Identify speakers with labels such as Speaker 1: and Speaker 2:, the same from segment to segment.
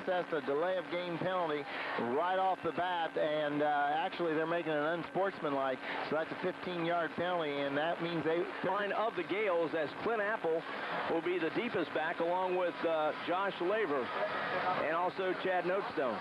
Speaker 1: assessed a delay of game penalty right off the bat, and actually they're making it unsportsmanlike, so that's a 15-yard penalty, and that means they...
Speaker 2: Line of the Gales as Clint Apple will be the deepest back, along with Josh Laver and also Chad Notestone.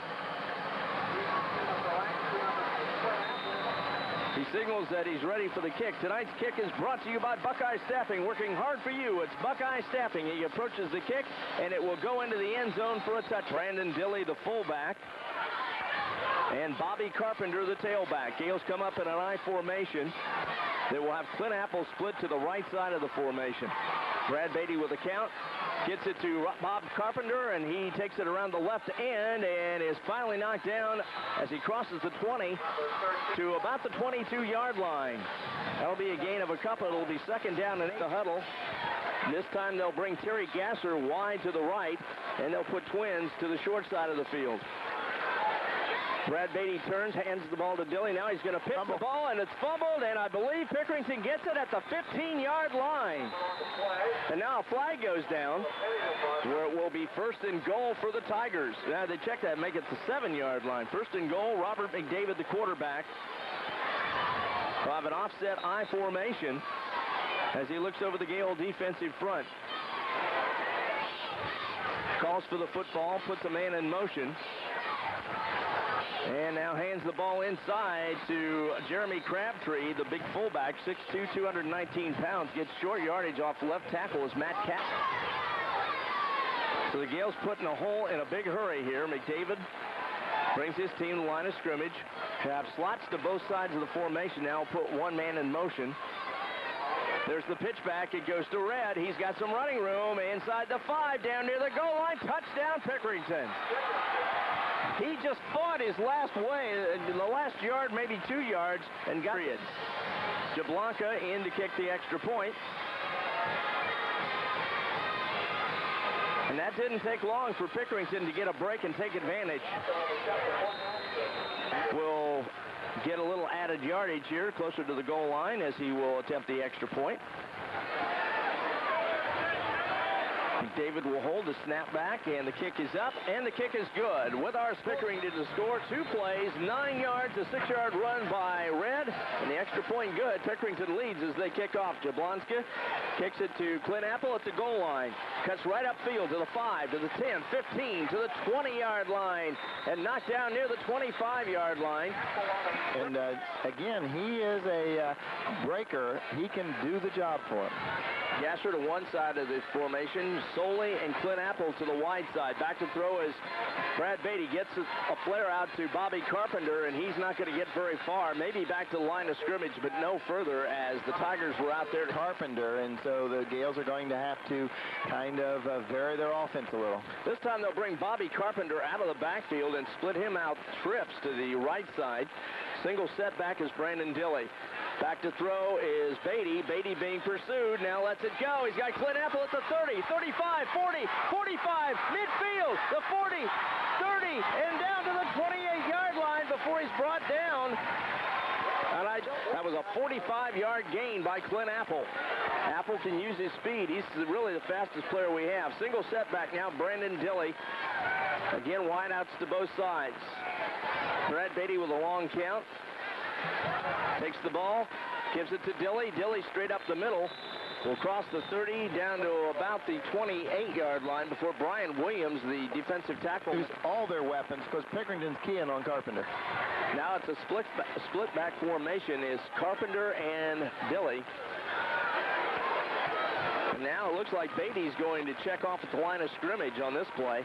Speaker 2: He signals that he's ready for the kick. Tonight's kick is brought to you by Buckeye Staffing, working hard for you. It's Buckeye Staffing. He approaches the kick, and it will go into the end zone for a touch. Brandon Dilley, the fullback, and Bobby Carpenter, the tailback. Gales come up in an I formation. They will have Clint Apple split to the right side of the formation. Brad Beatty with a count. Gets it to Bob Carpenter, and he takes it around the left end and is finally knocked down as he crosses the 20 to about the 22-yard line. That'll be a gain of a couple. It'll be second down and 8 the huddle. This time they'll bring Terry Gasser wide to the right, and they'll put Twins to the short side of the field. Brad Beatty turns, hands the ball to Dilley. Now he's going to pick the ball, and it's fumbled, and I believe Pickerington gets it at the 15-yard line. And now a flag goes down, where it will be first and goal for the Tigers. Now they check that, make it the 7-yard line. First and goal, Robert McDavid, the quarterback. We'll have an offset I formation as he looks over the Gale defensive front. Calls for the football, puts a man in motion. And now hands the ball inside to Jeremy Crabtree, the big fullback, 6'2", 219 pounds. Gets short yardage off left tackle is Matt Cap. So the Gales put in a hole in a big hurry here. McDavid brings his team to the line of scrimmage. Have slots to both sides of the formation. Now put one man in motion. There's the pitch back. It goes to Red. He's got some running room inside the 5, down near the goal line. Touchdown, Pickerington. He just fought his last way, the last yard, maybe 2 yards, and got it. Jablonka in to kick the extra point. And that didn't take long for Pickerington to get a break and take advantage. Will get a little added yardage here, closer to the goal line, as he will attempt the extra point. David will hold the snap back, and the kick is up, and the kick is good. With our Pickerington to score 2 plays, 9 yards, a 6-yard run by Red, and the extra point good. Pickerington leads as they kick off. Jablonka kicks it to Clint Apple at the goal line. Cuts right upfield to the 5, to the 10, 15, to the 20-yard line, and knocked down near the 25-yard line.
Speaker 1: And again, he is a breaker. He can do the job for him.
Speaker 2: Gasser to one side of this formation, Soley and Clint Apple to the wide side. Back to throw as Brad Beatty gets a flare out to Bobby Carpenter, and he's not going to get very far. Maybe back to the line of scrimmage, but no further, as the Tigers were out there to
Speaker 1: Carpenter, and so the Gales are going to have to kind of vary their offense a little.
Speaker 2: This time they'll bring Bobby Carpenter out of the backfield and split him out trips to the right side. Single setback is Brandon Dilley. Back to throw is Beatty. Beatty being pursued. Now lets it go. He's got Clint Apple at the 30, 35, 40, 45, midfield, the 40, 30, and down to the 28-yard line before he's brought down. And that was a 45-yard gain by Clint Apple. Apple can use his speed. He's really the fastest player we have. Single setback now, Brandon Dilley. Again, wideouts to both sides. Brad Beatty with a long count. Takes the ball, gives it to Dilley. Dilley straight up the middle. Will cross the 30 down to about the 28-yard line before Brian Williams, the defensive tackle.
Speaker 1: Use all their weapons because Pickerington's keying on Carpenter.
Speaker 2: Now it's a split back formation is Carpenter and Dilley. And now it looks like Beatty's going to check off at the line of scrimmage on this play.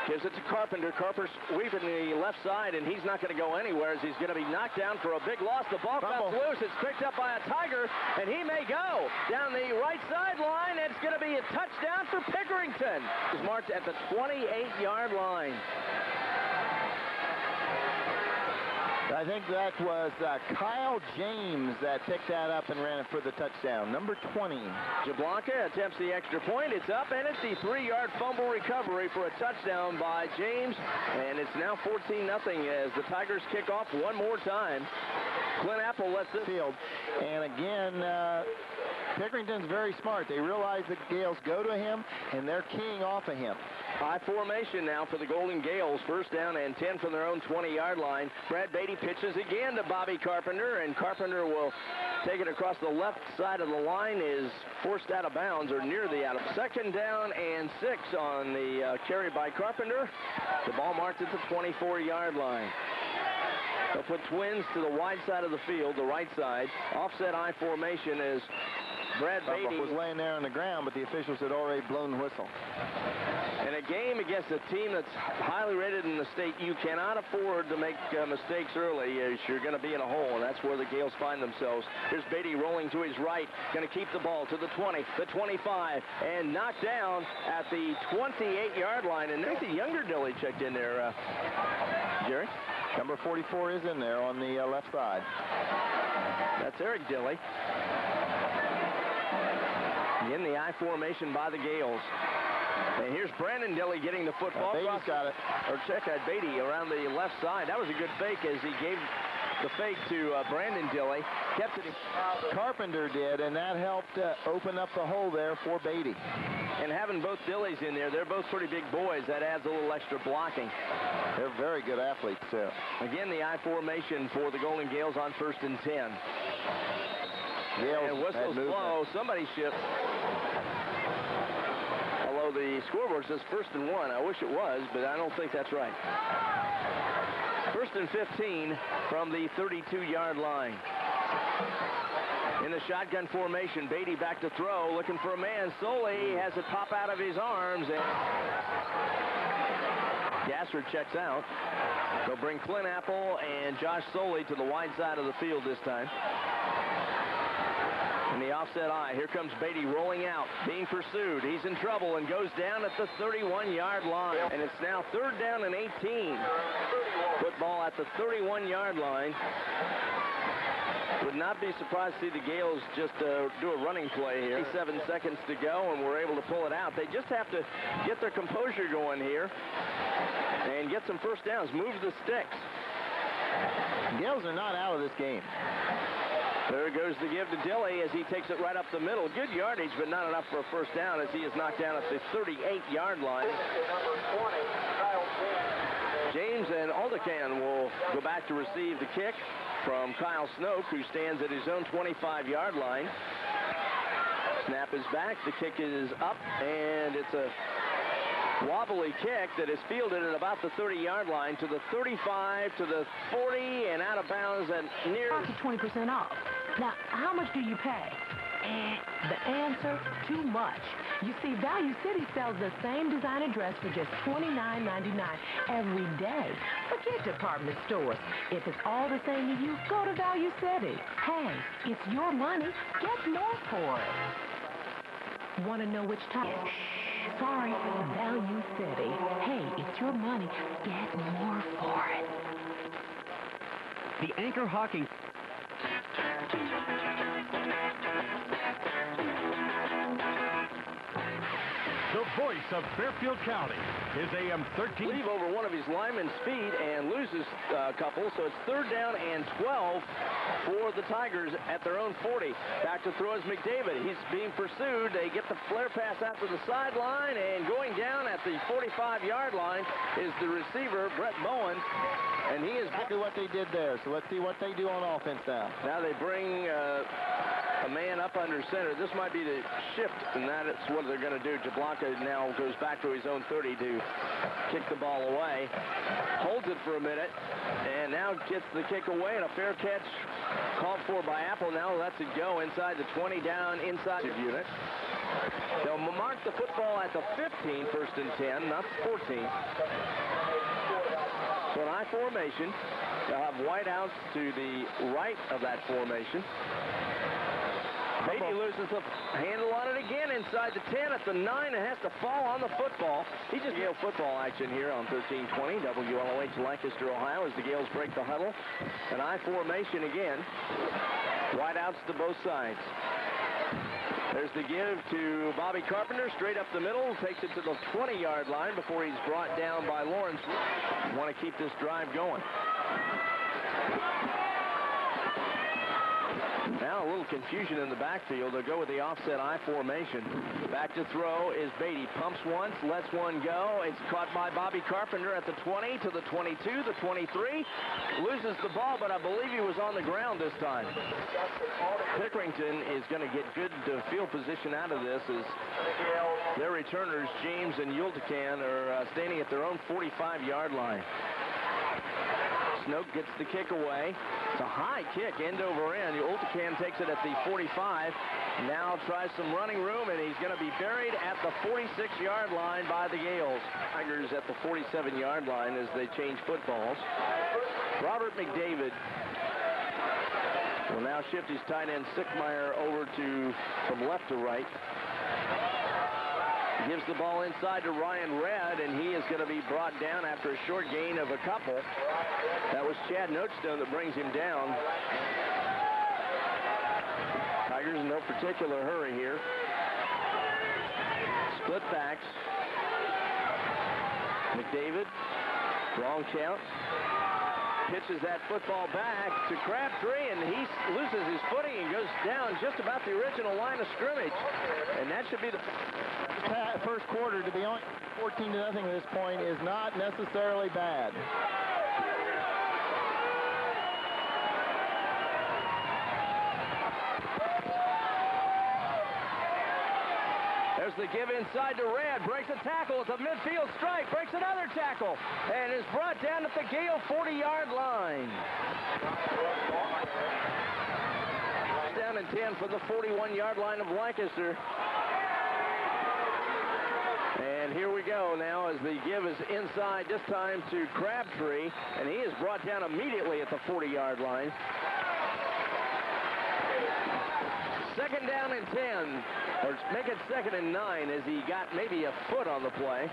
Speaker 2: Gives it to Carpenter. Carpenter's sweeping the left side, and he's not going to go anywhere as he's going to be knocked down for a big loss. The ball cuts loose. It's picked up by a Tiger, and he may go down the right sideline. It's going to be a touchdown for Pickerington. He's marked at the 28-yard line.
Speaker 1: I think that was Kyle James that picked that up and ran it for the touchdown. Number 20.
Speaker 2: Jablonka attempts the extra point. It's up, and it's the 3-yard fumble recovery for a touchdown by James. And it's now 14-0 as the Tigers kick off one more time. Clint Apple lets it
Speaker 1: field. And again, Pickerington's very smart. They realize the Gales go to him, and they're keying off of him.
Speaker 2: High formation now for the Golden Gales. First down and 10 from their own 20-yard line. Brad Beatty pitches again to Bobby Carpenter, and Carpenter will take it across the left side of the line, is forced out of bounds or near the out of. Second down and 6 on the carry by Carpenter. The ball marked at the 24-yard line. They'll put Twins to the wide side of the field, the right side. Offset I formation as Brad Beatty
Speaker 1: was laying there on the ground, but the officials had already blown the whistle.
Speaker 2: In a game against a team that's highly rated in the state, you cannot afford to make mistakes early, as you're going to be in a hole, and that's where the Gales find themselves. Here's Beatty rolling to his right, going to keep the ball to the 20, the 25, and knocked down at the 28-yard line. And there's the younger Dilly checked in there, Jerry.
Speaker 1: Number 44 is in there on the left side.
Speaker 2: That's Eric Dilly. In the I formation by the Gales. And here's Brandon Dilly getting the football.
Speaker 1: Beatty's got it.
Speaker 2: Or check out Beatty around the left side. That was a good fake as he gave the fake to Brandon Dilly. Kept it.
Speaker 1: Carpenter did, and that helped open up the hole there for Beatty.
Speaker 2: And having both Dillys in there, they're both pretty big boys. That adds a little extra blocking.
Speaker 1: They're very good athletes, too.
Speaker 2: Again, the I formation for the Golden Gales on 1st and 10. And whistles blow. Somebody shift. Although the scoreboard says 1st and 1. I wish it was, but I don't think that's right. 1st and 15 from the 32-yard line. In the shotgun formation, Beatty back to throw, looking for a man. Soley has it pop out of his arms, and Gasser checks out. They'll bring Clint Apple and Josh Soley to the wide side of the field this time. In the offset I, here comes Beatty rolling out, being pursued. He's in trouble and goes down at the 31-yard line. And it's now 3rd down and 18. Football at the 31-yard line. Would not be surprised to see the Gales just do a running play here. 7 seconds to go, and we're able to pull it out. They just have to get their composure going here and get some first downs. Move the sticks.
Speaker 1: The Gales are not out of this game.
Speaker 2: There goes the give to Dilly as he takes it right up the middle. Good yardage, but not enough for a first down as he is knocked down at the 38-yard line. James and Aldecan will go back to receive the kick from Kyle Snoke, who stands at his own 25-yard line. Snap is back. The kick is up, and it's a wobbly kick that is fielded at about the 30-yard line to the 35, to the 40, and out of bounds at near
Speaker 3: 20% off. Now, how much do you pay? The answer, too much. You see, Value City sells the same designer dress for just $29.99 every day. Forget department stores. If it's all the same to you, go to Value City. Hey, it's your money. Get more for it. Want to know which type? Sorry, Value City. Hey, it's your money. Get more for it.
Speaker 4: The Anchor Hawking. The voice of Fairfield County is AM 13.
Speaker 2: Leave over one of his linemen's feet and loses a couple, so it's 3rd down and 12 for the Tigers at their own 40. Back to throw is McDavid. He's being pursued. They get the flare pass out to the sideline, and going down at the 45-yard line is the receiver, Brett Bowen, and he is
Speaker 1: exactly what they did there. So let's see what they do on offense now.
Speaker 2: Now they bring a man up under center. This might be the shift, and that's what they're going to do. Jablonka now goes back to his own 30 to kick the ball away. Holds it for a minute, and now gets the kick away, and a fair catch called for by Apple. Now lets it go inside the 20, down inside the unit. They'll mark the football at the 15, 1st and 10, not 14. So an I formation. They'll have wideouts to the right of that formation. Beatty loses the handle on it again inside the 10 at the 9 and has to fall on the football. He just Gale football action here on 1320 WLOH Lancaster, Ohio, as the Gales break the huddle. An I formation again. Wideouts to both sides. There's the give to Bobby Carpenter, straight up the middle, takes it to the 20-yard line before he's brought down by Lawrence. Want to keep this drive going. Now now a little confusion in the backfield. They'll go with the offset I formation. Back to throw is Beatty. Pumps once, lets one go. It's caught by Bobby Carpenter at the 20 to the 22, the 23. Loses the ball, but I believe he was on the ground this time. Pickerington is going to get good field position out of this as their returners, James and Yultican, are standing at their own 45-yard line. Snoke gets the kick away. It's a high kick, end over end. Yultican takes it at the 45. Now tries some running room, and he's going to be buried at the 46-yard line by the Gales. Tigers at the 47-yard line as they change footballs. Robert McDavid will now shift his tight end Sickmeyer over from left to right. Gives the ball inside to Ryan Redd, and he is going to be brought down after a short gain of a couple. That was Chad Notestone that brings him down. Tigers in no particular hurry here. Split backs. McDavid, wrong count. Pitches that football back to Crabtree, and he loses his footing and goes down just about the original line of scrimmage. And that should be the
Speaker 1: first quarter. To be only 14-0 at this point is not necessarily bad.
Speaker 2: There's the give inside to Redd. Breaks a tackle at the midfield strike. Breaks another tackle. And is brought down at the Gale 40-yard line. Down and 10 for the 41-yard line of Lancaster. And here we go now as the give is inside, this time to Crabtree. And he is brought down immediately at the 40-yard line. Second down and 10. Or make it 2nd and 9 as he got maybe a foot on the play.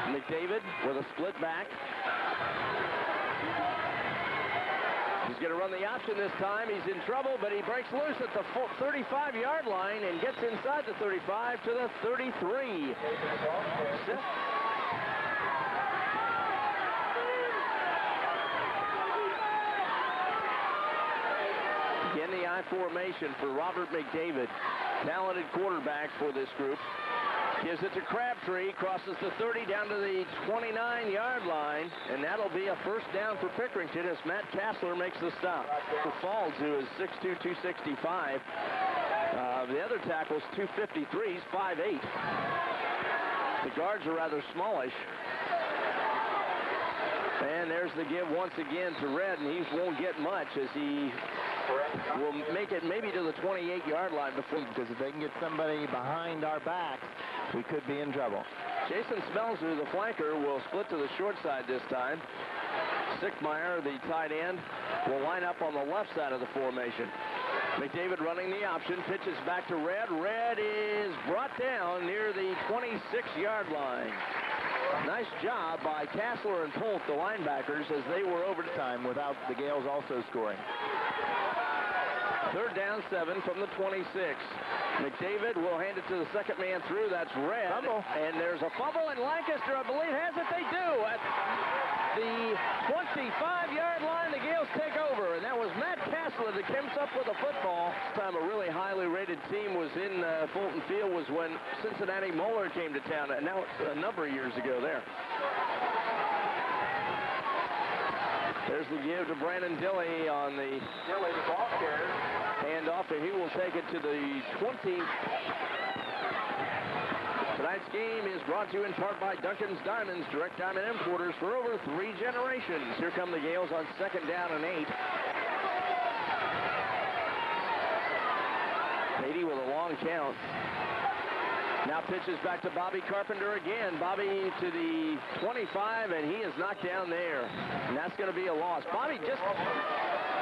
Speaker 2: McDavid with a split back. He's going to run the option this time. He's in trouble, but he breaks loose at the 35-yard line and gets inside the 35 to the 33. Again, the I formation for Robert McDavid. Talented quarterback for this group. Gives it to Crabtree, crosses the 30 down to the 29-yard line, and that'll be a first down for Pickerington as Matt Kassler makes the stop. Falls, who is 6'2", 265. The other tackle's 253, he's 5'8". The guards are rather smallish. And there's the give once again to Redd, and he won't get much as he will make it maybe to the 28-yard line before.
Speaker 1: Because if they can get somebody behind our backs, we could be in trouble.
Speaker 2: Jason Smelser, the flanker, will split to the short side this time. Sickmeyer, the tight end, will line up on the left side of the formation. McDavid running the option, pitches back to Redd. Redd is brought down near the 26-yard line. Nice job by Kassler and Polt, the linebackers, as they were over time
Speaker 1: without the Gales also scoring.
Speaker 2: Third down 7 from the 26. McDavid will hand it to the second man through. That's Redd.
Speaker 1: Fumble.
Speaker 2: And there's a fumble, and Lancaster, I believe, has it. They do. At the 25-yard line, the Gales take over. And that was Matt Kassler that comes up with a football. This time a really highly rated team was in Fulton Field was when Cincinnati Moeller came to town. And now it's a number of years ago there. There's the give to Brandon Dilley on the handoff, and he will take it to the 20. Tonight's game is brought to you in part by Duncan's Diamonds, direct diamond importers for over 3 generations. Here come the Gales on 2nd down and 8. Beatty with a long count. Now pitches back to Bobby Carpenter again. Bobby to the 25, and he is knocked down there. And that's going to be a loss.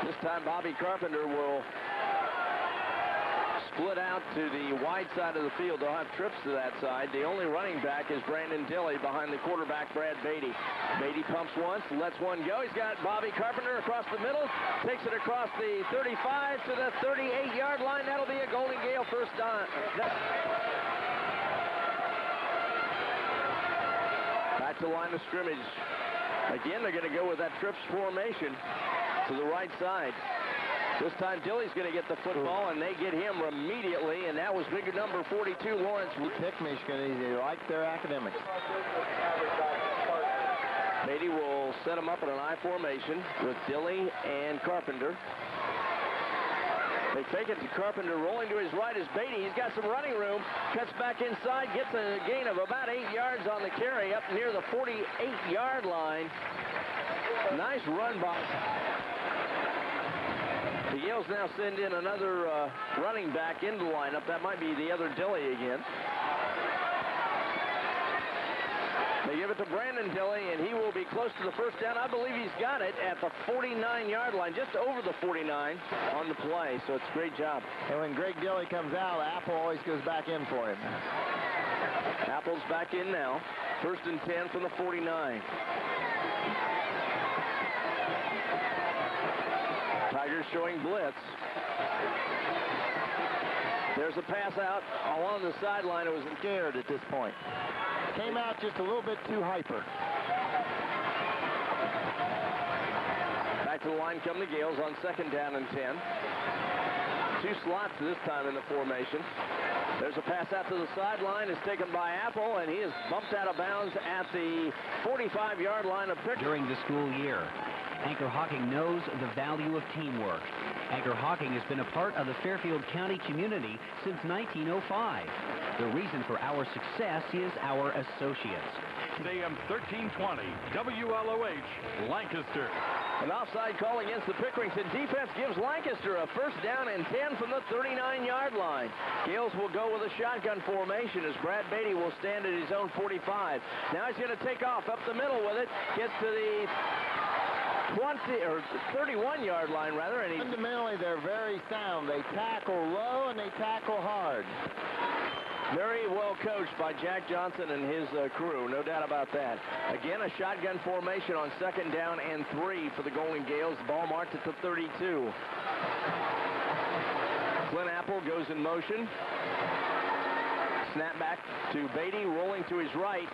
Speaker 2: This time Bobby Carpenter will split out to the wide side of the field. They'll have trips to that side. The only running back is Brandon Dilley behind the quarterback, Brad Beatty. Beatty pumps once, lets one go. He's got Bobby Carpenter across the middle, takes it across the 35 to the 38-yard line. That'll be a Golden Gale first down. Back to line of scrimmage. Again, they're going to go with that trips formation to the right side. This time Dilly's going to get the football, and they get him immediately, and that was bigger number 42, Lawrence.
Speaker 1: Pick Michigan, they like their academics.
Speaker 2: Beatty will set him up in an I formation with Dilly and Carpenter. They fake it to Carpenter, rolling to his right is Beatty. He's got some running room, cuts back inside, gets a gain of about 8 yards on the carry up near the 48-yard line. Nice run by. The Yales now send in another running back into the lineup. That might be the other Dilly again. They give it to Brandon Dilly, and he will be close to the first down. I believe he's got it at the 49-yard line, just over the 49 on the play, so it's a great job.
Speaker 1: And when Greg Dilly comes out, Apple always goes back in for him.
Speaker 2: Apple's back in now. First and 10 from the 49. Tigers showing blitz. There's a pass out along the sideline. It was
Speaker 1: scared at this point. Came out just a little bit too hyper. Back
Speaker 2: to the line come the Gales on second down and 10. Two slots this time in the formation. There's a pass out to the sideline. It's taken by Apple, and he is bumped out of bounds at the 45-yard line of Pickering.
Speaker 5: During the school year, Anchor Hawking knows the value of teamwork. Anchor Hawking has been a part of the Fairfield County community since 1905. The reason for our success is our associates.
Speaker 4: AM 1320, WLOH, Lancaster.
Speaker 2: An offside call against the Pickerington defense gives Lancaster a first down and 10 from the 39-yard line. Gales will go with a shotgun formation as Brad Beatty will stand at his own 45. Now he's going to take off up the middle with it, gets to the 31-yard line rather, and
Speaker 1: fundamentally they're very sound. They tackle low and they tackle hard.
Speaker 2: Very well coached by Jack Johnson and his crew, no doubt about that. Again, a shotgun formation on second down and 3 for the Golden Gales. Ball marked at the 32. Clint Apple goes in motion. Snap back to Beatty, rolling to his right.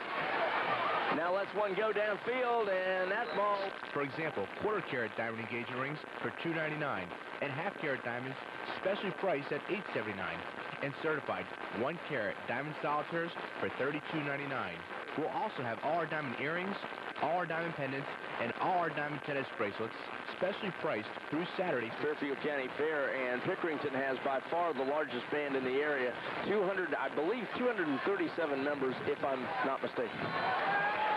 Speaker 2: Now lets one go downfield, and that ball.
Speaker 6: For example, quarter-carat diamond engagement rings for $2.99, and half-carat diamonds specially priced at $8.79, and certified 1-carat diamond solitaires for $32.99. We'll also have all our diamond earrings, all our diamond pendants, and all our diamond tennis bracelets specially priced through Saturday.
Speaker 2: Fairfield County Fair, and Pickerington has by far the largest band in the area. 237 members, if I'm not mistaken.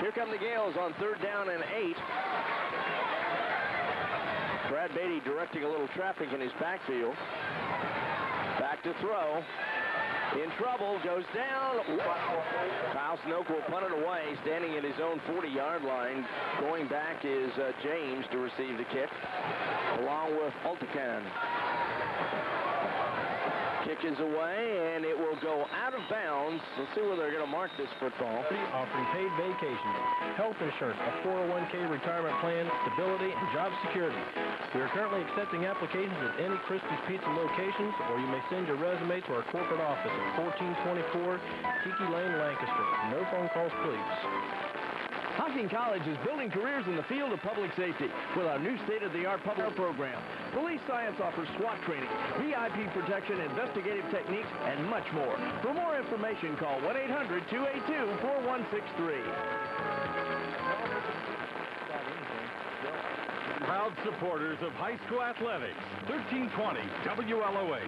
Speaker 2: Here come the Gales on third down and 8. Brad Beatty directing a little traffic in his backfield. Back to throw. In trouble, goes down. Kyle Snoke will punt it away, standing at his own 40-yard line. Going back is James to receive the kick, along with Altacan. Kick is away, and it will go out of bounds. Let's see where they're going to mark this football.
Speaker 7: Offering paid vacations, health insurance, a 401k retirement plan, stability, and job security. We are currently accepting applications at any Christie's Pizza locations, or you may send your resume to our corporate office at 1424 Kiki Lane, Lancaster. No phone calls, please.
Speaker 2: Hocking College is building careers in the field of public safety with our new state-of-the-art public program. Police Science offers SWAT training, VIP protection, investigative techniques, and much more. For more information, call 1-800-282-4163.
Speaker 4: Proud supporters of high school athletics, 1320 WLOH.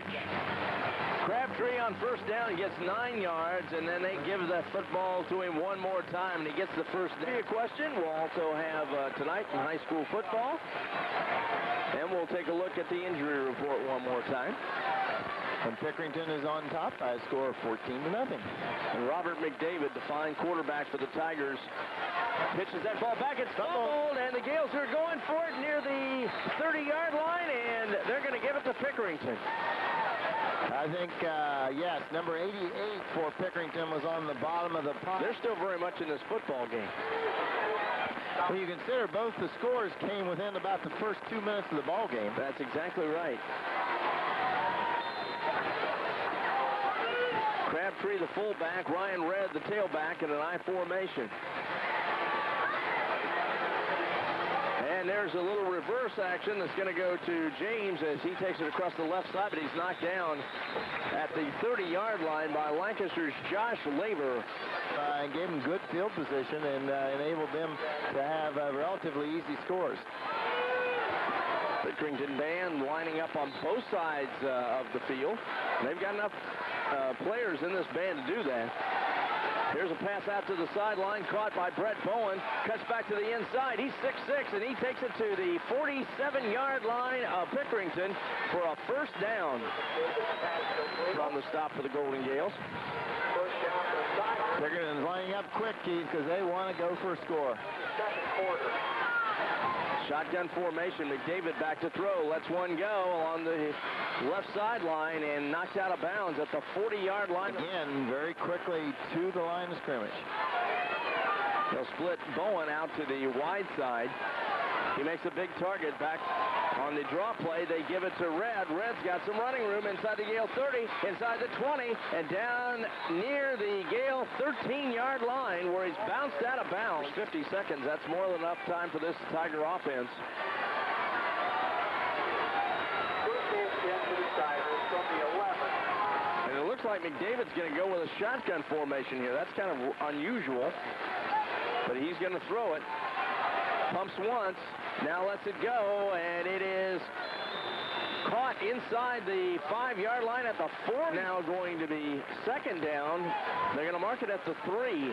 Speaker 2: Crabtree on first down, he gets 9 yards, and then they give the football to him one more time, and he gets the first down. A question, we'll also have tonight in high school football, and we'll take a look at the injury report one more time.
Speaker 1: And Pickerington is on top by a score of 14-0.
Speaker 2: And Robert McDavid, the fine quarterback for the Tigers, pitches that ball back. It's fumbled, and the Gales are going for it near the 30-yard line, and they're going to give it to Pickerington.
Speaker 1: I think, yes, number 88 for Pickerington was on the bottom of the pile.
Speaker 2: They're still very much in this football game.
Speaker 1: When you consider both the scores came within about the first 2 minutes of the ball game.
Speaker 2: That's exactly right. Crabtree, the fullback, Ryan Redd, the tailback, in an I formation. And And there's a little reverse action that's going to go to James as he takes it across the left side, but he's knocked down at the 30-yard line by Lancaster's Josh Laver.
Speaker 1: And gave them good field position and enabled them to have relatively easy scores.
Speaker 2: Pickerington band lining up on both sides of the field. They've got enough players in this band to do that. Here's a pass out to the sideline, caught by Brett Bowen. Cuts back to the inside. He's 6'6", and he takes it to the 47-yard line of Pickerington for a first down. On the stop for the Golden Gales.
Speaker 1: Pickerington's lining up quick, Keith, because they want to go for a score.
Speaker 2: Shotgun formation. McDavid back to throw. Lets one go on the left sideline and knocked out of bounds at the 40-yard line.
Speaker 1: Again, very quickly to the line of scrimmage.
Speaker 2: They'll split Bowen out to the wide side. He makes a big target back on the draw play. They give it to Red. Red's got some running room inside the Gale 30, inside the 20, and down near the Gale 13-yard line where he's bounced out of bounds. 50 seconds. That's more than enough time for this Tiger offense. And it looks like McDavid's going to go with a shotgun formation here. That's kind of unusual, but he's going to throw it. Pumps once, now lets it go, and it is caught inside the 5-yard line at the 4. Now going to be second down. They're going to mark it at the 3.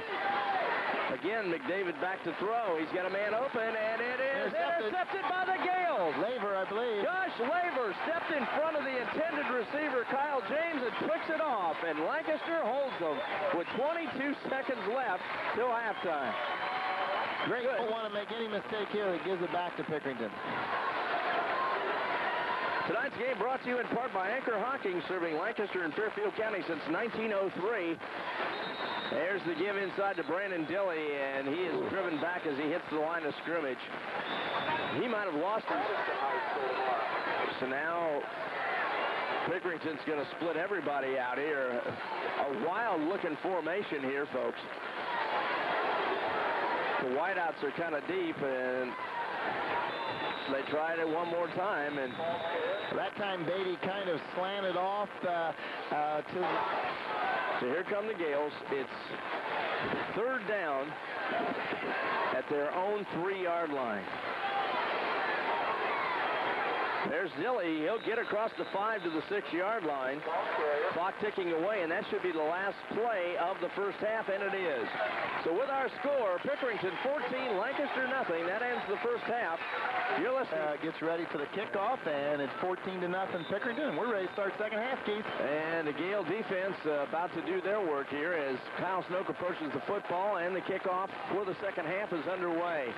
Speaker 2: Again, McDavid back to throw. He's got a man open, and it is intercepted by the Gales.
Speaker 1: Laver, I believe.
Speaker 2: Josh Laver stepped in front of the intended receiver, Kyle James, and picks it off, and Lancaster holds them with 22 seconds left till halftime.
Speaker 1: Greg don't want to make any mistake here. He gives it back to Pickerington.
Speaker 2: Tonight's game brought to you in part by Anchor Hocking, serving Lancaster and Fairfield County since 1903. There's the give inside to Brandon Dilley, and he is driven back as he hits the line of scrimmage. He might have lost him. So now Pickerington's going to split everybody out here. A wild-looking formation here, folks. The wideouts are kind of deep, and they tried it one more time, and
Speaker 1: that time Beatty kind of slanted off to.
Speaker 2: So here come the Gales. It's third down at their own 3-yard line. There's Zilli. He'll get across the 5 to the 6-yard line. Clock ticking away, and that should be the last play of the first half, and it is. So with our score, Pickerington 14, Lancaster nothing. That ends the first half. You're listening.
Speaker 1: Gets ready for the kickoff, and it's 14-0 Pickerington. We're ready to start second half, Keith.
Speaker 2: And the Gale defense about to do their work here as Kyle Snoke approaches the football, and the kickoff for the second half is underway.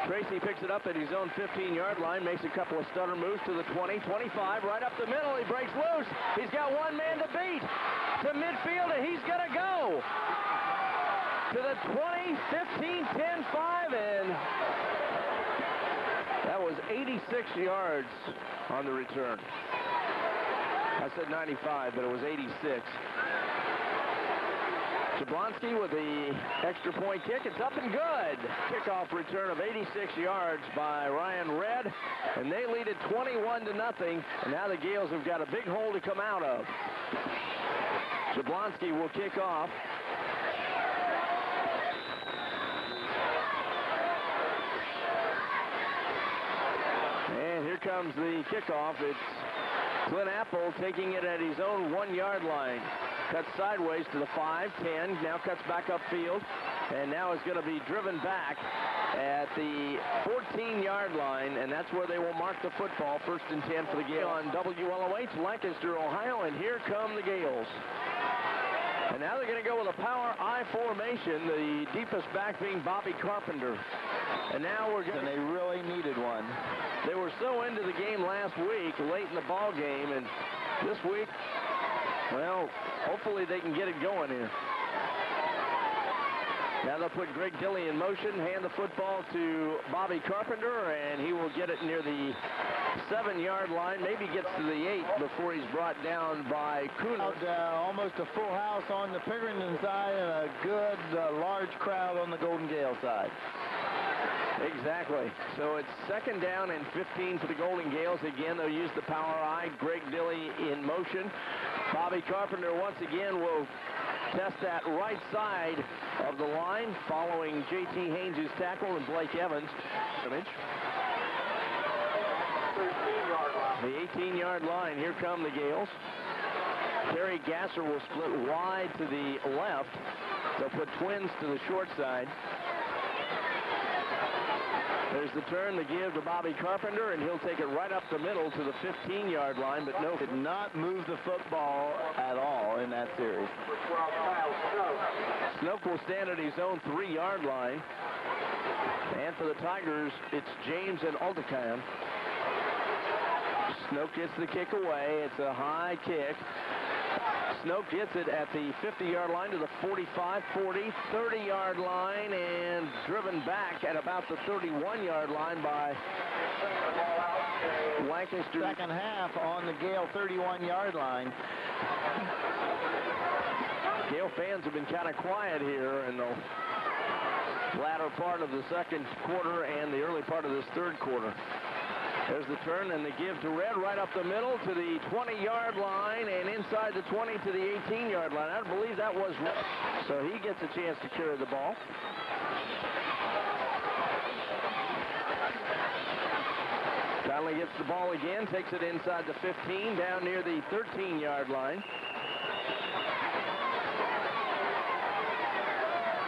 Speaker 2: Tracy picks it up at his own 15-yard line, makes a couple of stutter moves to the 20, 25, right up the middle. He breaks loose. He's got one man to beat to midfield, and he's going to go to the 20, 15, 10, 5, and that was 86 yards on the return. I said 95, but it was 86. Jablonski with the extra point kick. It's up and good. Kickoff return of 86 yards by Ryan Red, and they lead it 21-0. And now the Gales have got a big hole to come out of. Jablonski will kick off. And here comes the kickoff. It's Clint Apple taking it at his own 1-yard line. Cuts sideways to the 5, 10, now cuts back upfield, and now is going to be driven back at the 14-yard line, and that's where they will mark the football. 1st and 10 for the Gale on WLOH, Lancaster, Ohio, and here come the Gales. And now they're going to go with a power I formation, the deepest back being Bobby Carpenter. And now we're going to...
Speaker 1: And they really needed one.
Speaker 2: They were so into the game last week, late in the ball game, and this week, well, hopefully they can get it going here. Now they'll put Greg Dilley in motion, hand the football to Bobby Carpenter, and he will get it near the 7-yard line. Maybe gets to the 8 before he's brought down by Kuhn.
Speaker 1: Almost a full house on the Pickerington side and a good large crowd on the Golden Gale side.
Speaker 2: Exactly. So it's 2nd down and 15 for the Golden Gales. Again, they'll use the power I. Greg Dilley in motion. Bobby Carpenter once again will test that right side of the line following J.T. Haynes' tackle and Blake Evans. The 18-yard line. Here come the Gales. Terry Gasser will split wide to the left. They'll put twins to the short side. There's the turn, the give to Bobby Carpenter, and he'll take it right up the middle to the 15-yard line, but no.
Speaker 1: Did not move the football at all in that series.
Speaker 2: Snoke will stand at his own 3-yard line. And for the Tigers, it's James and Aldecan. Snoke gets the kick away. It's a high kick. Snoke gets it at the 50-yard line to the 45, 40, 30-yard line, and driven back at about the 31-yard line by Lancaster.
Speaker 1: Second half on the Gale 31-yard line.
Speaker 2: Gale fans have been kind of quiet here in the latter part of the second quarter and the early part of this third quarter. There's the turn and the give to Red right up the middle to the 20-yard line and inside the 20 to the 18-yard line. I believe that was Red. So he gets a chance to carry the ball. Conley gets the ball again, takes it inside the 15, down near the 13-yard line.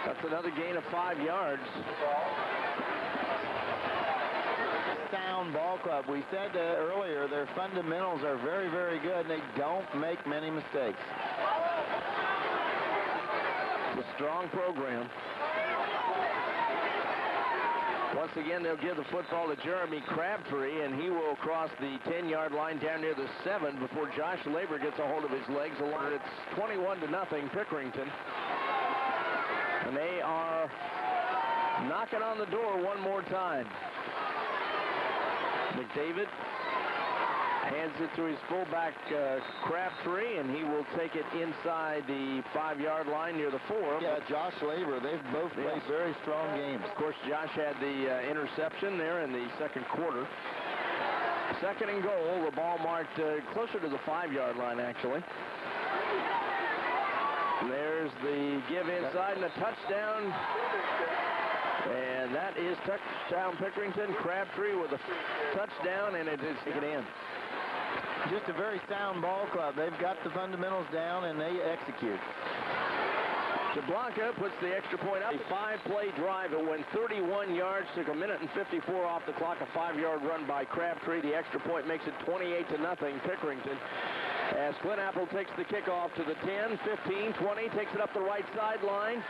Speaker 2: That's another gain of 5 yards.
Speaker 1: Sound ball club. We said earlier their fundamentals are very, very good, and they don't make many mistakes.
Speaker 2: It's a strong program. Once again, they'll give the football to Jeremy Crabtree, and he will cross the 10-yard line down near the 7 before Josh Labor gets a hold of his legs. It's 21-0 Pickerington. And they are knocking on the door one more time. McDavid hands it to his fullback, Crabtree, and he will take it inside the 5-yard line near the 4.
Speaker 1: Yeah, Josh Labor, they've both played very strong games.
Speaker 2: Of course, Josh had the interception there in the second quarter. 2nd and goal, the ball marked closer to the 5-yard line, actually. And there's the give inside and a touchdown. And that is touchdown Pickerington. Crabtree with a touchdown, and it is taken in.
Speaker 1: Just a very sound ball club. They've got the fundamentals down, and they execute.
Speaker 2: Jablanca puts the extra point up. A 5-play drive. It went 31 yards, took a minute and 54 off the clock. A 5-yard run by Crabtree. The extra point makes it 28-0 Pickerington. As Clint Apple takes the kickoff to the 10, 15, 20, takes it up the right sideline,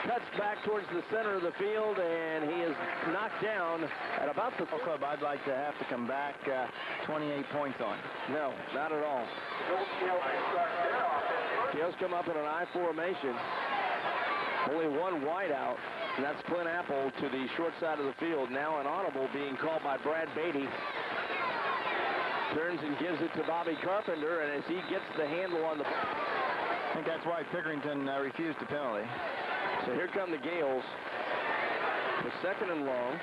Speaker 2: cuts back towards the center of the field, and he is knocked down at about the
Speaker 1: club. I'd like to have to come back 28 points on.
Speaker 2: No, not at all. Gales come up in an I formation. Only one wide out, and that's Clint Apple to the short side of the field. Now an audible being called by Brad Beatty. Turns and gives it to Bobby Carpenter, and as he gets the handle on the...
Speaker 1: I think that's why Pickerington refused the penalty.
Speaker 2: So here come the Gales. The 2nd and long.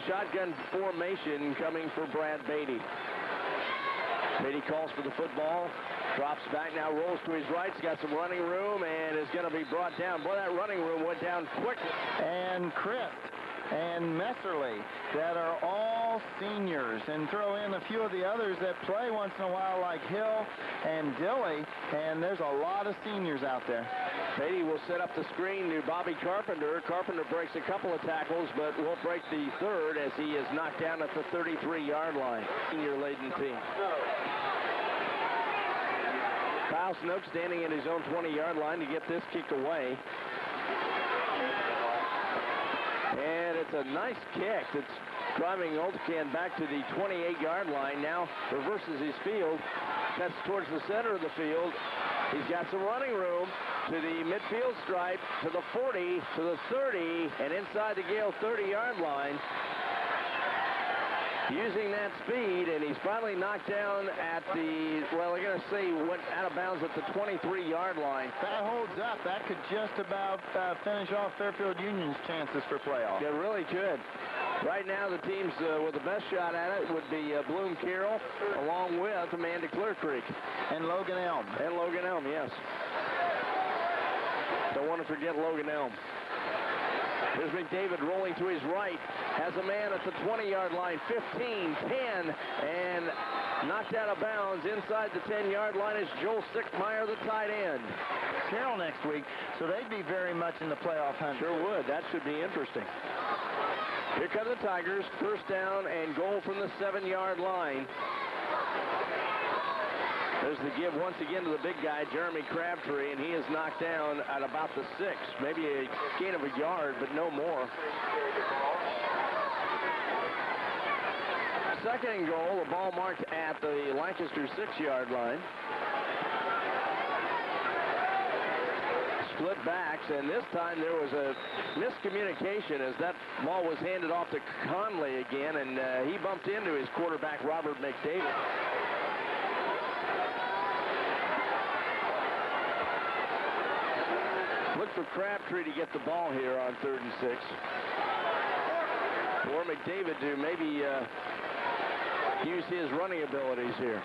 Speaker 2: Shotgun formation coming for Brad Beatty. Beatty calls for the football. Drops back now, rolls to his right. He's got some running room and is going to be brought down. Boy, that running room went down quickly.
Speaker 1: And Crisp and Messerly that are all seniors, and throw in a few of the others that play once in a while like Hill and Dilley, and there's a lot of seniors out there.
Speaker 2: Beatty will set up the screen to Bobby Carpenter. Carpenter breaks a couple of tackles, but won't break the third as he is knocked down at the 33-yard line. Senior-laden team. Kyle Snook standing at his own 20-yard line to get this kick away. And it's a nice kick that's driving Oldecan back to the 28-yard line. Now reverses his field. That's towards the center of the field. He's got some running room to the midfield stripe, to the 40, to the 30, and inside the Gale 30-yard line. using that speed, and he's finally knocked down at the, well, they're going to say went out of bounds at the 23-yard line.
Speaker 1: That holds up. That could just about finish off Fairfield Union's chances for playoff.
Speaker 2: Yeah, really could. Right now, the teams with the best shot at it would be Bloom Carroll, along with Amanda Clear Creek.
Speaker 1: And Logan Elm.
Speaker 2: And Logan Elm, yes. Don't want to forget Logan Elm. Here's McDavid rolling to his right. Has a man at the 20-yard line, 15, 10, and knocked out of bounds inside the 10-yard line is Joel Sickmeyer, the tight end.
Speaker 1: Carroll next week, so they'd be very much in the playoff hunt.
Speaker 2: Sure would. That should be interesting. Here come the Tigers. First down and goal from the 7-yard line. There's the give once again to the big guy, Jeremy Crabtree, and he is knocked down at about the 6. Maybe a gain of a yard, but no more. Second and goal, the ball marked at the Lancaster 6-yard line. Split backs, and this time there was a miscommunication as that ball was handed off to Conley again, and he bumped into his quarterback, Robert McDavid. Look for Crabtree to get the ball here on 3rd and 6. Or McDavid to maybe use his running abilities here.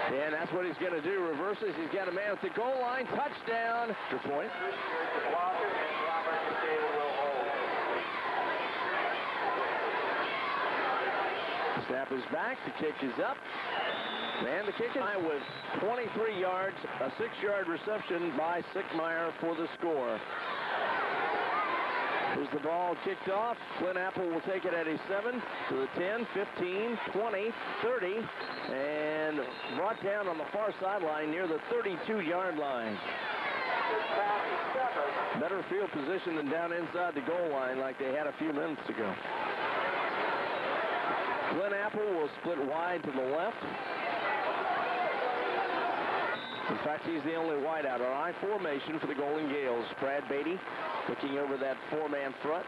Speaker 2: And that's what he's going to do. Reverses. He's got a man at the goal line. Touchdown. Good point. Snap is back. The kick is up. And the kick is high with 23 yards, a 6-yard reception by Sickmeyer for the score. Here's the ball kicked off. Clint Apple will take it at his 7 to the 10, 15, 20, 30, and brought down on the far sideline near the 32-yard line. Better field position than down inside the goal line like they had a few minutes ago. Clint Apple will split wide to the left. In fact, he's the only wideout. An I formation for the Golden Gales. Brad Beatty looking over that 4-man front.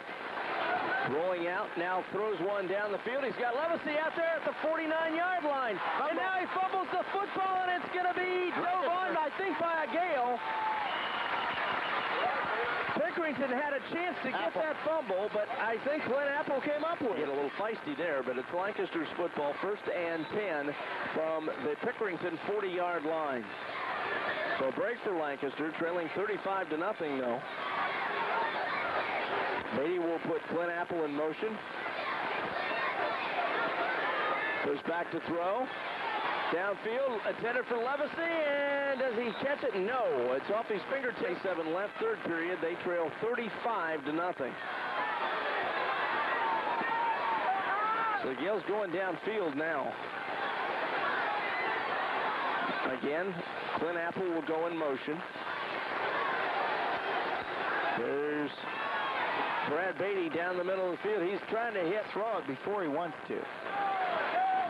Speaker 2: Rolling out, now throws one down the field. He's got Levacy out there at the 49-yard line. And now he fumbles the football, and it's going to be drove on, I think, by a Gale. Pickerington had a chance to get that fumble, but I think Clint Apple came up with it. Get a little feisty there, but it's Lancaster's football, 1st and 10 from the Pickerington 40-yard line. So break for Lancaster, trailing 35 to nothing, though. Beatty will put Clint Apple in motion. Goes back to throw. Downfield, intended for Levacy, and does he catch it? No, it's off his fingertips. 7 left, 3rd period. They trail 35 to nothing. So the Gales going downfield now. Again, Clint Apple will go in motion. There's Brad Beatty down the middle of the field. He's trying to hit Throg before he wants to.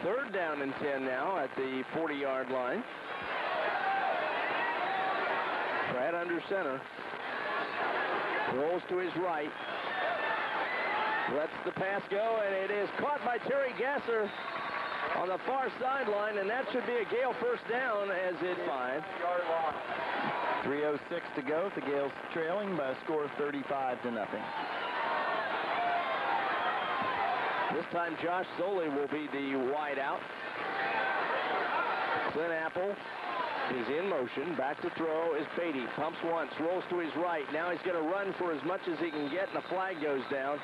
Speaker 2: 3rd down and 10 now at the 40-yard line. Brad under center. Rolls to his right. Lets the pass go, and it is caught by Terry Gasser on the far sideline, and that should be a Gale first down as it 5.
Speaker 1: 3:06 to go. The Gales trailing by a score of 35 to nothing.
Speaker 2: This time Josh Zoli will be the wideout. Clint Apple is in motion. Back to throw is Beatty. Pumps once, rolls to his right. Now he's going to run for as much as he can get, and the flag goes down.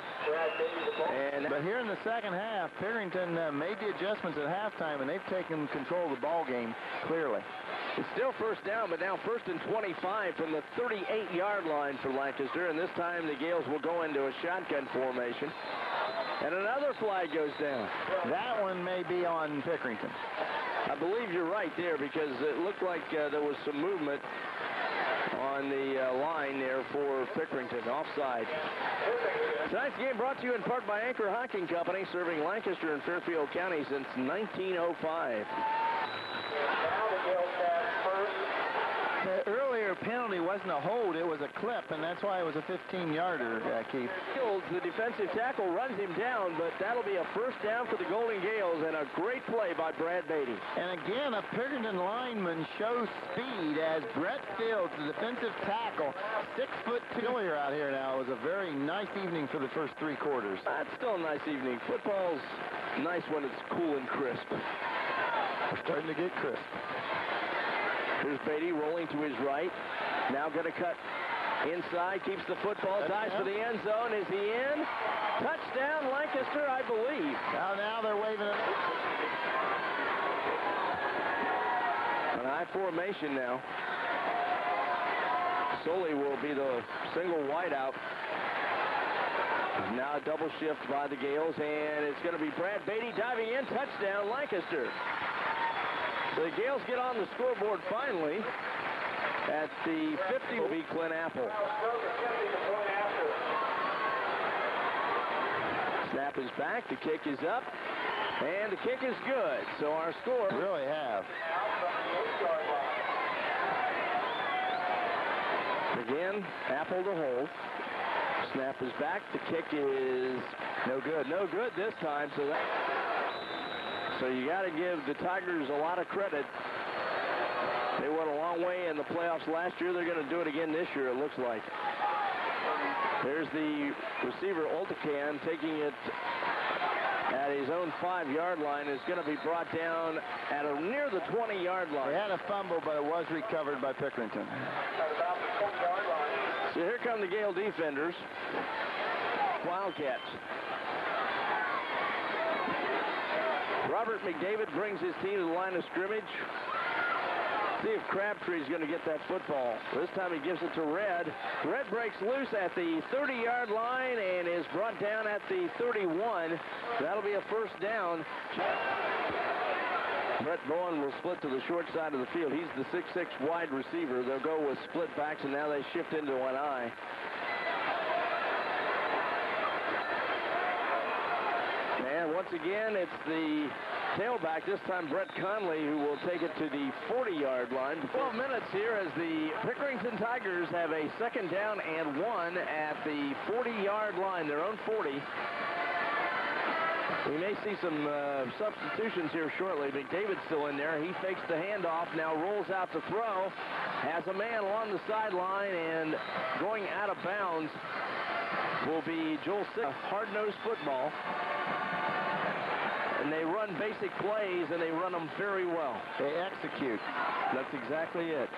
Speaker 1: But here in the second half, Pickerington made the adjustments at halftime, and they've taken control of the ball game clearly.
Speaker 2: It's still first down, but now 1st and 25 from the 38-yard line for Lancaster, and this time the Gales will go into a shotgun formation. And another flag goes down.
Speaker 1: That one may be on Pickerington.
Speaker 2: I believe you're right there, because it looked like there was some movement on the line there for Pickerington, offside. Tonight's game brought to you in part by Anchor Hocking Company, serving Lancaster and Fairfield County since 1905.
Speaker 1: earlier penalty wasn't a hold, it was a clip, and that's why it was a 15-yarder, Keith.
Speaker 2: Fields, the defensive tackle, runs him down, but that'll be a first down for the Golden Gales, and a great play by Brad Beatty.
Speaker 1: And again, a Pickerington lineman shows speed as Brett Fields, the defensive tackle, 6'2". Earlier out here now. It was a very nice evening for the first 3 quarters.
Speaker 2: That's still a nice evening. Football's nice when it's cool and crisp.
Speaker 1: We're starting to get crisp.
Speaker 2: Here's Beatty rolling to his right. Now going to cut inside, keeps the football, dives for the end zone. Is he in? Touchdown, Lancaster, I believe.
Speaker 1: Now they're waving it.
Speaker 2: An I formation now. Sully will be the single wideout. Now a double shift by the Gales, and it's going to be Brad Beatty diving in. Touchdown, Lancaster. So the Gales get on the scoreboard finally. At the 50 will be Clint Apple. Snap is back, the kick is up, and the kick is good. So our score...
Speaker 1: Really have.
Speaker 2: Again, Apple to hold. Snap is back, the kick is no good. No good this time, so you got to give the Tigers a lot of credit. They went a long way in the playoffs last year. They're going to do it again this year, it looks like. There's the receiver, Oltecan, taking it at his own 5-yard line. Is going to be brought down at near the 20-yard line.
Speaker 1: They had a fumble, but it was recovered by Pickerington.
Speaker 2: So here come the Gale defenders. Wildcats. Robert McDavid brings his team to the line of scrimmage. See if Crabtree's going to get that football. This time he gives it to Red. Red breaks loose at the 30-yard line and is brought down at the 31. That'll be a first down. Brett Bowen will split to the short side of the field. He's the 6'6" wide receiver. They'll go with split backs, and now they shift into an I. And once again, it's the tailback, this time Brett Conley, who will take it to the 40-yard line. 12 minutes here as the Pickerington Tigers have a second down and 1 at the 40-yard line, their own 40. We may see some substitutions here shortly. McDavid's still in there. He fakes the handoff, now rolls out to throw. Has a man along the sideline, and going out of bounds will be Joel Sick. Hard-nosed football. And they run basic plays, and they run them very well.
Speaker 1: They execute.
Speaker 2: That's exactly it.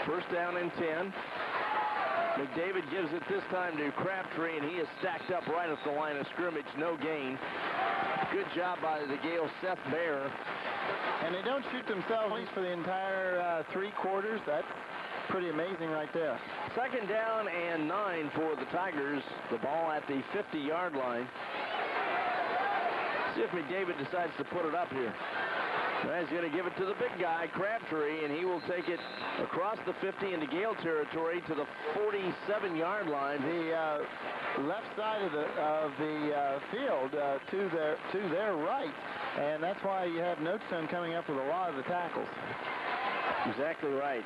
Speaker 2: First down and 10. McDavid gives it this time to Crabtree, and he is stacked up right at the line of scrimmage. No gain. Good job by the Gale, Seth Baer.
Speaker 1: And they don't shoot themselves for the entire 3 quarters. That's pretty amazing right there.
Speaker 2: Second down and 9 for the Tigers. The ball at the 50-yard line. See if McDavid decides to put it up here. He's going to give it to the big guy, Crabtree, and he will take it across the 50 into Gale territory to the 47-yard line.
Speaker 1: The left side of the field to their right, and that's why you have Notestone coming up with a lot of the tackles.
Speaker 2: Exactly right.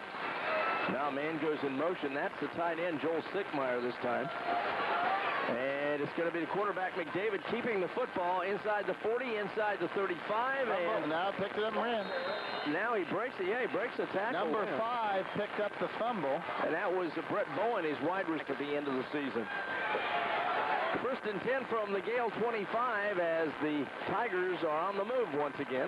Speaker 2: Now man goes in motion. That's the tight end, Joel Sickmeyer, this time. And it's going to be the quarterback, McDavid, keeping the football inside the 40, inside the 35. And
Speaker 1: now picked it up and ran.
Speaker 2: Now he breaks it. Yeah, he breaks the tackle.
Speaker 1: Number 5 picked up the fumble.
Speaker 2: And that was Brett Bowen, his wide receiver at the end of the season. First and 10 from the Gale 25 as the Tigers are on the move once again.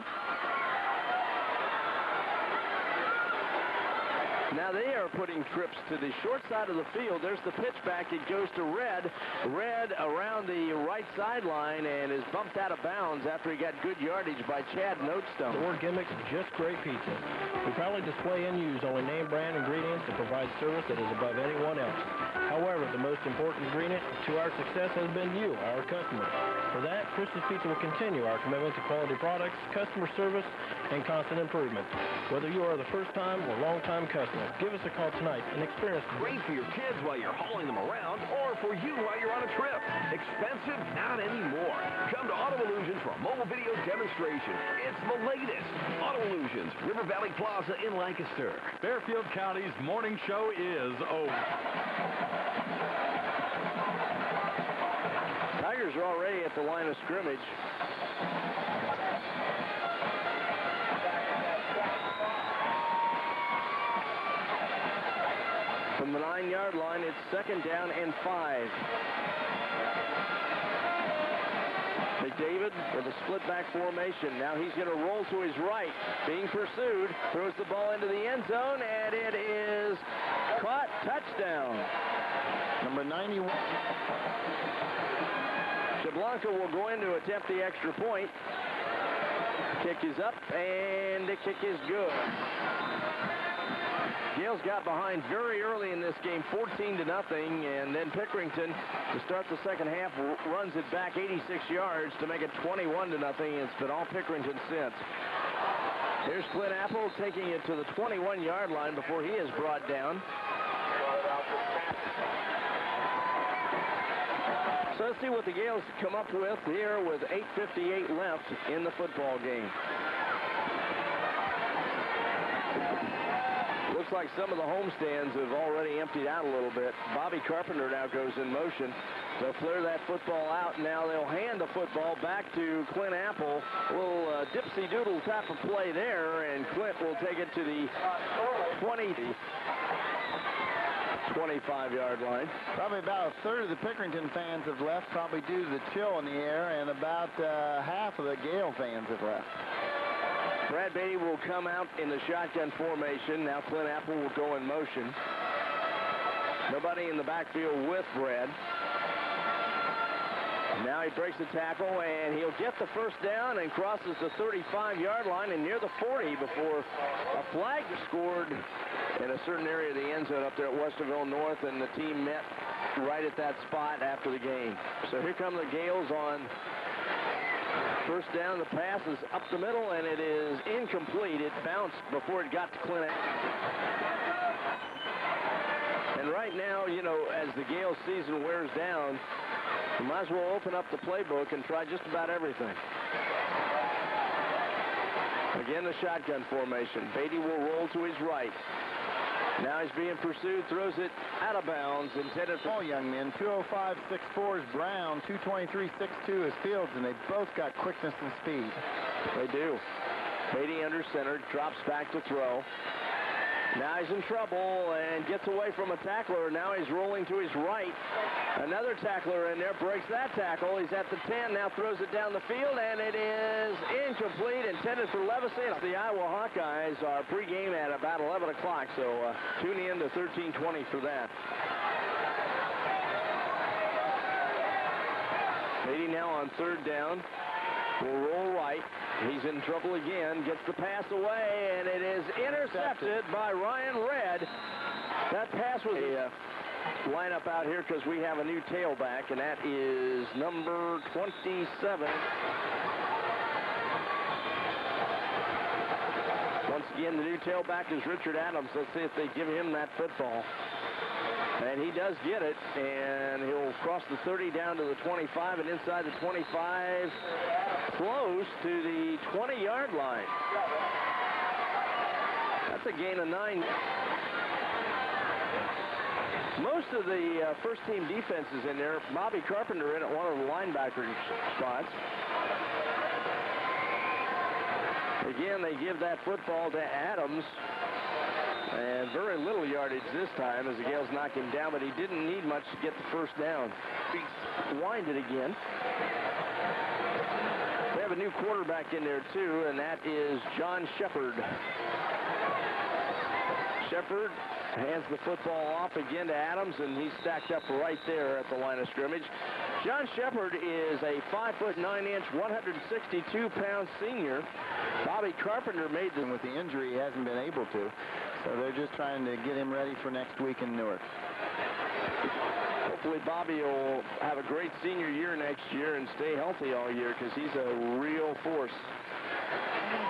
Speaker 2: Now they are putting trips to the short side of the field. There's the pitch back. It goes to Red. Red around the right sideline and is bumped out of bounds after he got good yardage by Chad Notestone.
Speaker 7: More gimmicks, just great pizza. We proudly display and use only name brand ingredients that provide service that is above anyone else. However, the most important ingredient to our success has been you, our customer. For that, Christie's Pizza will continue our commitment to quality products, customer service, and constant improvement. Whether you are the first-time or long-time customer, give us a call tonight and experience.
Speaker 8: Great for your kids while you're hauling them around, or for you while you're on a trip. Expensive? Not anymore. Come to Auto Illusions for a mobile video demonstration. It's the latest. Auto Illusions, River Valley Plaza in Lancaster.
Speaker 4: Fairfield County's morning show is over.
Speaker 2: Tigers are already at the line of scrimmage. From the 9-yard line, it's 2nd down and 5. McDavid with a split-back formation. Now he's going to roll to his right. Being pursued. Throws the ball into the end zone, and it is caught. Touchdown.
Speaker 1: Number 91.
Speaker 2: Jablanka will go in to attempt the extra point. Kick is up, and the kick is good. Gales got behind very early in this game, 14-0, and then Pickerington, to start the second half, runs it back 86 yards to make it 21-0. It's been all Pickerington since. Here's Clint Apple taking it to the 21-yard line before he is brought down. So let's see what the Gales come up with here with 8:58 left in the football game. Looks like some of the homestands have already emptied out a little bit. Bobby Carpenter now goes in motion. They'll flare that football out. Now they'll hand the football back to Clint Apple. A little dipsy-doodle type of play there, and Clint will take it to the 25-yard line.
Speaker 1: Probably about a third of the Pickerington fans have left, probably due to the chill in the air, and about half of the Gale fans have left.
Speaker 2: Brad Beatty will come out in the shotgun formation. Now Clint Apple will go in motion. Nobody in the backfield with Brad. Now he breaks the tackle, and he'll get the first down and crosses the 35-yard line and near the 40 before a flag was scored in a certain area of the end zone up there at Westerville North, and the team met right at that spot after the game. So here come the Gales on first down. The pass is up the middle, and it is incomplete. It bounced before it got to Clint. And right now, you know, as the Gales season wears down, you might as well open up the playbook and try just about everything. Again, the shotgun formation. Beatty will roll to his right. Now he's being pursued, throws it out of bounds, intended for
Speaker 1: all young men. 205.64 is Brown, 223.62 is Fields, and they both got quickness and speed.
Speaker 2: They do. Beatty under center, drops back to throw. Now he's in trouble and gets away from a tackler. Now he's rolling to his right. Another tackler in there, breaks that tackle. He's at the 10, now throws it down the field, and it is incomplete, intended for Levisay. The Iowa Hawkeyes are pregame at about 11 o'clock, so tune in to 1320 for that. Beatty now on third down. Will roll right. He's in trouble again. Gets the pass away, and it is intercepted by Ryan Redd. That pass was a lineup out here because we have a new tailback, and that is number 27. Once again, the new tailback is Richard Adams. Let's see if they give him that football. And he does get it, and he'll cross the 30 down to the 25, and inside the 25, close to the 20-yard line. That's a gain of 9. Most of the first-team defense is in there. Bobby Carpenter in at one of the linebacker spots. Again, they give that football to Adams. And very little yardage this time as the Gales knock him down, but he didn't need much to get the first down. He wind it again. They have a new quarterback in there, too, and that is John Shepard. Shepard hands the football off again to Adams, and he's stacked up right there at the line of scrimmage. John Shepard is a 5'9", 162-pound senior. Bobby Carpenter made them
Speaker 1: with the injury. He hasn't been able to. So they're just trying to get him ready for next week in Newark.
Speaker 2: Hopefully Bobby will have a great senior year next year and stay healthy all year because he's a real force.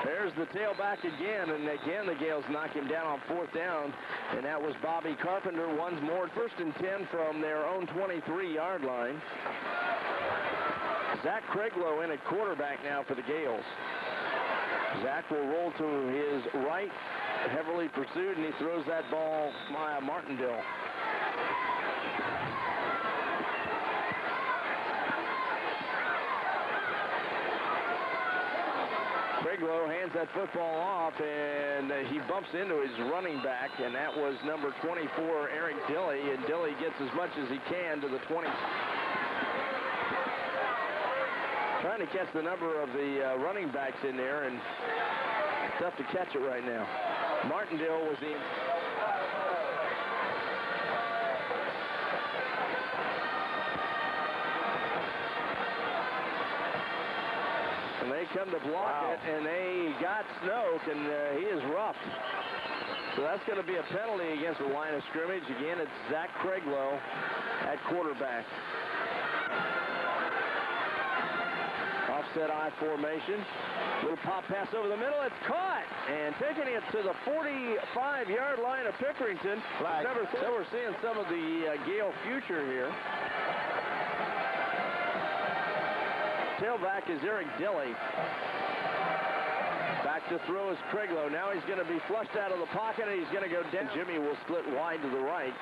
Speaker 2: There's the tailback again, and again the Gales knock him down on fourth down, and that was Bobby Carpenter once more. 1st and 10 from their own 23-yard line. Zach Craiglow in at quarterback now for the Gales. Zach will roll to his right, heavily pursued, and he throws that ball by Martindale. Craiglow hands that football off, and he bumps into his running back, and that was number 24, Eric Dilley, and Dilley gets as much as he can to the 20. Trying to catch the number of the running backs in there, and tough to catch it right now. Martindale was the... And they come to block it, and they got Snoke, and he is roughed. So that's going to be a penalty against the line of scrimmage. Again, it's Zach Craiglow at quarterback. Offset I formation. Little pop pass over the middle. It's caught. And taking it to the 45-yard line of Pickerington. So we're seeing some of the Gale future here. Tailback is Eric Dilley. Back to throw is Craiglow. Now he's going to be flushed out of the pocket, and he's going to go down. Jimmy will split wide to the right.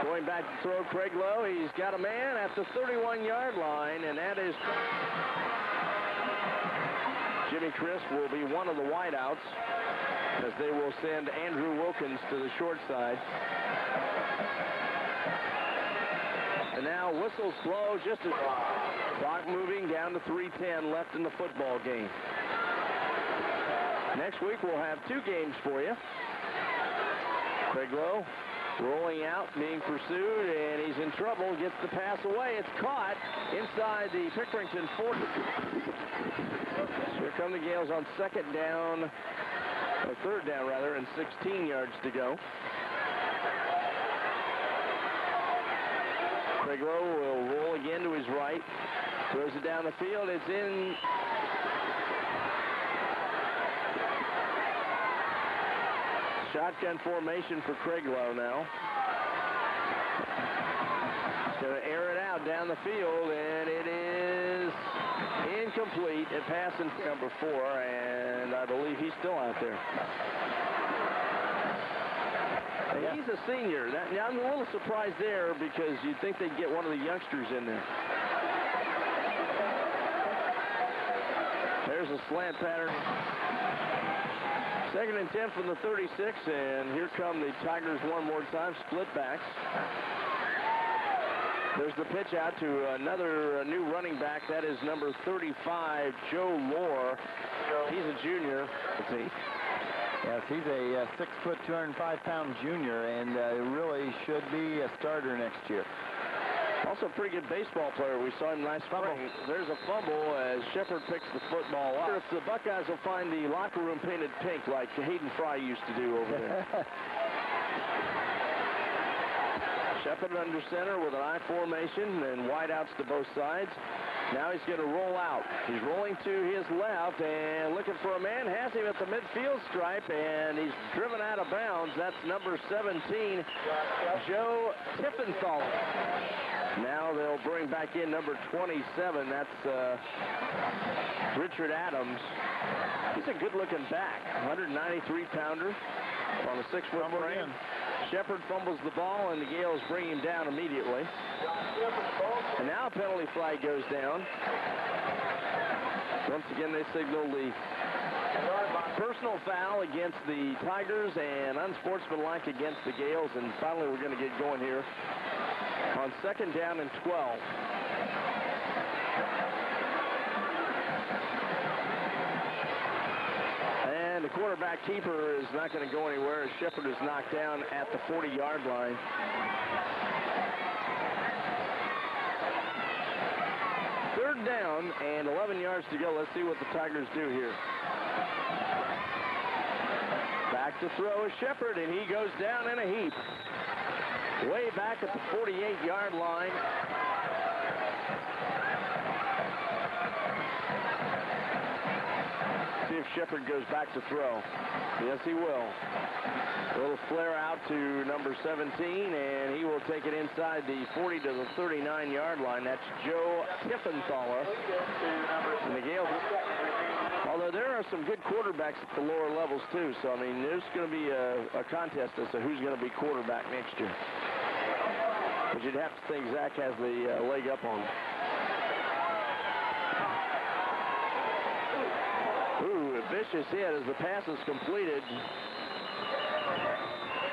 Speaker 2: Going back to throw Craiglow. He's got a man at the 31-yard line, and that is Jimmy Crisp will be one of the wideouts as they will send Andrew Wilkins to the short side. And now whistles blow just as clock moving down to 3:10 left in the football game. Next week we'll have two games for you. Craiglow rolling out, being pursued, and he's in trouble, gets the pass away. It's caught inside the Pickerington 40. So here come the Gales on third down rather, and 16 yards to go. Craiglow will roll again to his right, throws it down the field. It's in. Shotgun formation for Craiglow now. He's going to air it out down the field, and it is incomplete. It passes number 4, and I believe he's still out there. Yeah. He's a senior. Now I'm a little surprised there because you'd think they'd get one of the youngsters in there. There's a slant pattern. 2nd and 10 from the 36, and here come the Tigers one more time, split backs. There's the pitch out to another new running back. That is number 35, Joe Lohr. He's a junior. Let's see.
Speaker 1: Yes, he's a 6-foot, 205-pound junior, and really should be a starter next year.
Speaker 2: Also a pretty good baseball player. We saw him last spring. There's a fumble as Shepard picks the football up. If the Buckeyes will find the locker room painted pink like Hayden Fry used to do over there. Shepard under center with an I formation and wideouts to both sides. Now he's going to roll out. He's rolling to his left and looking for a man. Has him at the midfield stripe, and he's driven out of bounds. That's number 17, Joe Tiffenthaler. Now they'll bring back in number 27. That's Richard Adams. He's a good-looking back, 193-pounder on a 6-foot frame. Shepard fumbles the ball, and the Gales bring him down immediately. And now a penalty flag goes down. Once again, they signal the personal foul against the Tigers and unsportsmanlike against the Gales. And finally, we're going to get going here on 2nd down and 12. And the quarterback keeper is not going to go anywhere as Shepard is knocked down at the 40-yard line. Third down and 11 yards to go. Let's see what the Tigers do here. Back to throw is Shepard, and he goes down in a heap. Way back at the 48-yard line. See if Shepard goes back to throw. Yes, he will. A little flare out to number 17, and he will take it inside the 40 to the 39-yard line. That's Joe Tiffenthaler. And the Gales, although there are some good quarterbacks at the lower levels, too. So, I mean, there's going to be a contest as to who's going to be quarterback next year. But you'd have to think Zach has the leg up on him. Ooh, a vicious hit as the pass is completed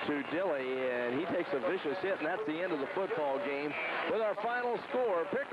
Speaker 2: to Dilly, and he takes a vicious hit, and that's the end of the football game with our final score. Pickering